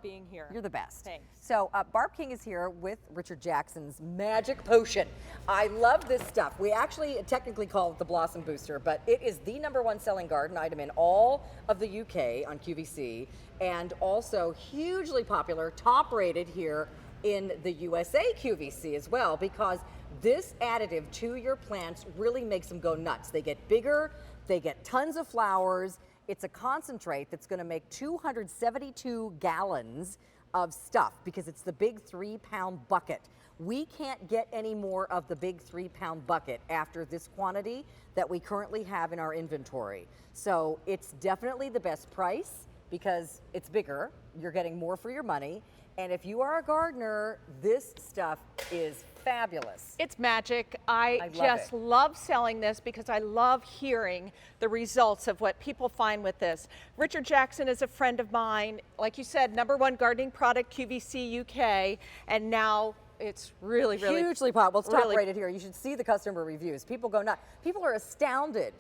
being here. You're the best. Thanks. So Barb King is here with Richard Jackson's Magic Potion. I love this stuff. We actually technically call it the Blossom Booster, but it is the #1 selling garden item in all of the UK on QVC, and also hugely popular, top rated here in the USA QVC as well, because this additive to your plants really makes them go nuts. They get bigger, they get tons of flowers. It's a concentrate that's going to make 272 gallons of stuff because it's the big 3-pound bucket. We can't get any more of the big 3-pound bucket after this quantity that we currently have in our inventory. So it's definitely the best price because it's bigger. You're getting more for your money. And if you are a gardener, this stuff is fabulous. It's magic. I just love selling this because I love hearing the results of what people find with this. Richard Jackson is a friend of mine. Like you said, #1 gardening product, QVC UK, and now it's really hugely popular. Well, it's top rated here. You should see the customer reviews. People go nuts. People are astounded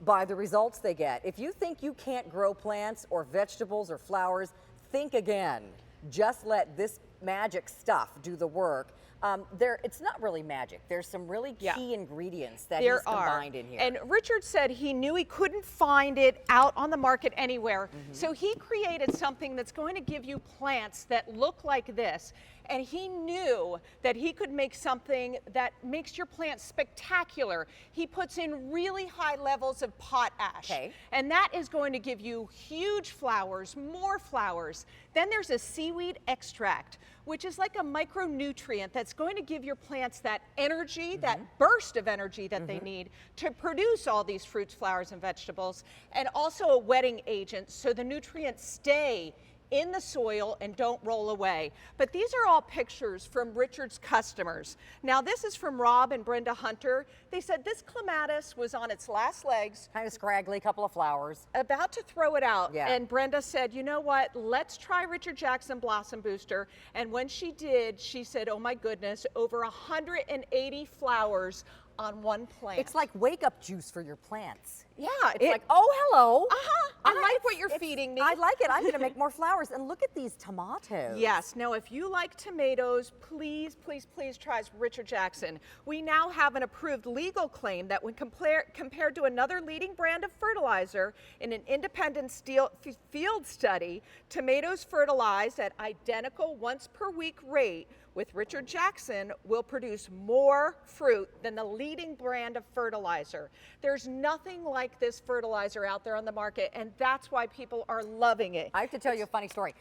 by the results they get. If you think you can't grow plants or vegetables or flowers, think again. Just let this magic stuff do the work. It's not really magic. There's some really key ingredients that he's combined in here. And Richard said he knew he couldn't find it out on the market anywhere. So he created something that's going to give you plants that look like this. And he knew that he could make something that makes your plant spectacular. He puts in really high levels of potash. And that is going to give you huge flowers, more flowers. Then there's a seaweed extract, which is like a micronutrient that's going to give your plants that energy, that burst of energy that they need to produce all these fruits, flowers, and vegetables. And also a wetting agent, so the nutrients stay in the soil and don't roll away. But these are all pictures from Richard's customers. Now this is from Rob and Brenda Hunter. They said this clematis was on its last legs. Kind of scraggly, couple of flowers. About to throw it out. And Brenda said, you know what, let's try Richard Jackson Blossom Booster. And when she did, she said, oh my goodness, over 180 flowers on one plant. It's like wake-up juice for your plants. Yeah. It's like, oh, hello. I like what you're feeding me. I like it. I'm going to make more flowers. And look at these tomatoes. Yes. Now, if you like tomatoes, please, please, please try Richard Jackson. We now have an approved legal claim that when compared to another leading brand of fertilizer in an independent field study, tomatoes fertilized at identical once-per-week rate with Richard Jackson will produce more fruit than the leading brand of fertilizer. There's nothing like this fertilizer out there on the market, and that's why people are loving it. I have to tell you a funny story.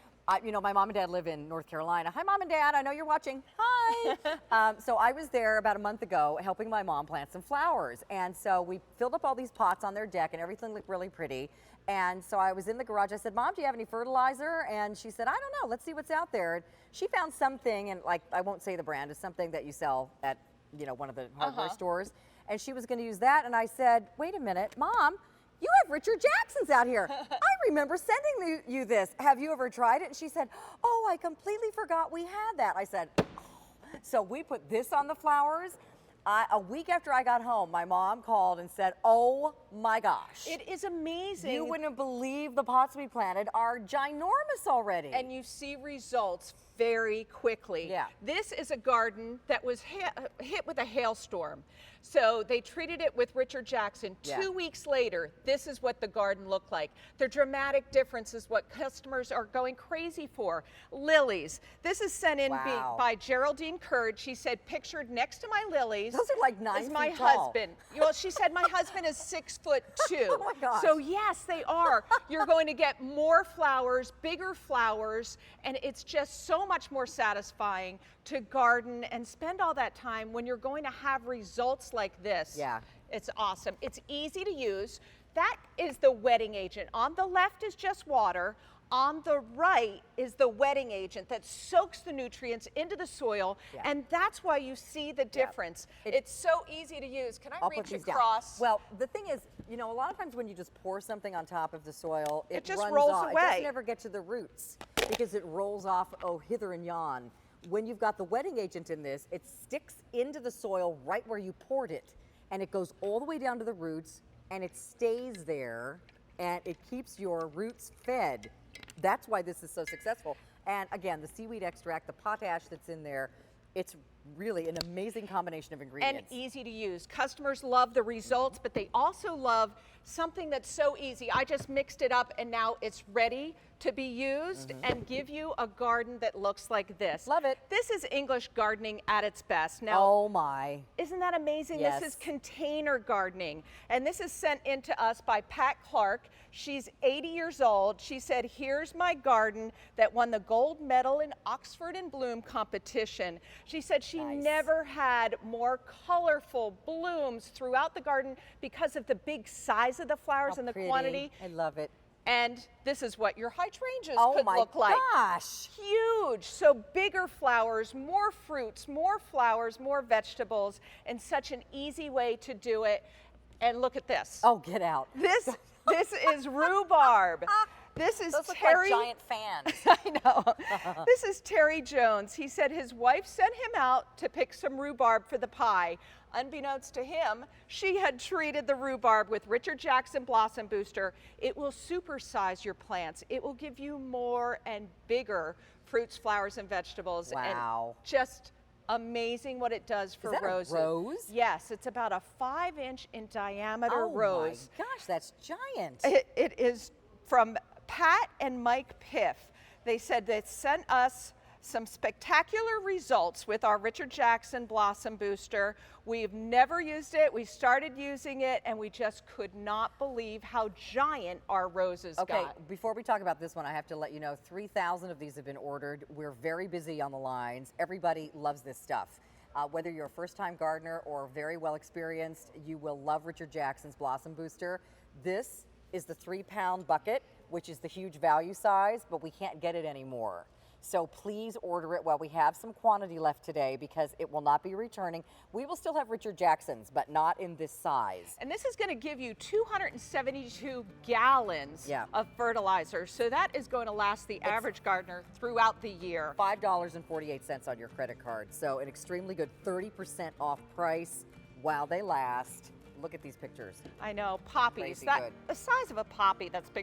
You know, my mom and dad live in North Carolina. Hi, Mom and Dad. I know you're watching. Hi. So I was there about a month ago helping my mom plant some flowers. And so we filled up all these pots on their deck, and everything looked really pretty. And so I was in the garage. I said, Mom, do you have any fertilizer? And she said, I don't know. Let's see what's out there. And she found something, and like, I won't say the brand, it's something that you sell at, you know, one of the hardware stores. And she was going to use that. And I said, wait a minute, Mom, you have Richard Jackson's out here. I remember sending you this. Have you ever tried it? And she said, oh, I completely forgot we had that. I said, oh. So we put this on the flowers. A week after I got home, my mom called and said, oh my gosh. It is amazing. You wouldn't believe the pots we planted are ginormous already. And you see results very quickly. Yeah. This is a garden that was hit with a hailstorm. So they treated it with Richard Jackson. 2 weeks later, this is what the garden looked like. The dramatic difference is what customers are going crazy for. Lilies. This is sent in by Geraldine Curd. She said, pictured next to my lilies. Those are like 9 is my feet tall. husband. Well, she said my husband is 6'2". Oh my gosh. So yes, they are. You're going to get more flowers, bigger flowers, and it's just so much more satisfying to garden and spend all that time when you're going to have results like this. Yeah. It's awesome. It's easy to use. That is the wetting agent. On the left is just water. On the right is the wetting agent that soaks the nutrients into the soil, and that's why you see the difference. It's so easy to use. Can I reach across? Well, the thing is, you know, a lot of times when you just pour something on top of the soil, it just runs rolls off. away. It doesn't ever get to the roots because it rolls off, hither and yon. When you've got the wetting agent in this, it sticks into the soil right where you poured it, and it goes all the way down to the roots, and it stays there, and it keeps your roots fed. That's why this is so successful. And again, the seaweed extract, the potash that's in there, it's really an amazing combination of ingredients. And easy to use. Customers love the results, but they also love something that's so easy. I just mixed it up and now it's ready to be used and give you a garden that looks like this. Love it. This is English gardening at its best. Now, Oh my. isn't that amazing? Yes. This is container gardening. And this is sent in to us by Pat Clark. She's 80 years old. She said, here's my garden that won the gold medal in Oxford in Bloom competition. She said she never had more colorful blooms throughout the garden because of the big size of the flowers and the quantity. I love it. And this is what your hydrangeas Oh could my look like. gosh. Huge. So bigger flowers, more fruits, more flowers, more vegetables, and such an easy way to do it. And look at this. Oh, get out. This is rhubarb. This is Those look Terry. like giant fans. I know. This is Terry Jones. He said his wife sent him out to pick some rhubarb for the pie. Unbeknownst to him, she had treated the rhubarb with Richard Jackson Blossom Booster. It will supersize your plants. It will give you more and bigger fruits, flowers, and vegetables. Wow. And just amazing what it does for Is that roses. a rose? Yes, it's about a 5-inch in diameter Oh rose. my gosh, that's giant. It is from Pat and Mike Piff. They said they sent us some spectacular results with our Richard Jackson Blossom Booster. We've never used it. We started using it and we just could not believe how giant our roses got. Before we talk about this one, I have to let you know 3,000 of these have been ordered. We're very busy on the lines. Everybody loves this stuff. Whether you're a first-time gardener or very well experienced, you will love Richard Jackson's Blossom Booster. This is the 3-pound bucket, which is the huge value size, but we can't get it anymore. So please order it while we have some quantity left today because it will not be returning. We will still have Richard Jackson's, but not in this size. And this is going to give you 272 gallons of fertilizer. So that is going to last the average gardener throughout the year. $5.48 on your credit card. So an extremely good 30% off price while they last. Look at these pictures. I know, poppies. Crazy good. The size of a poppy that's bigger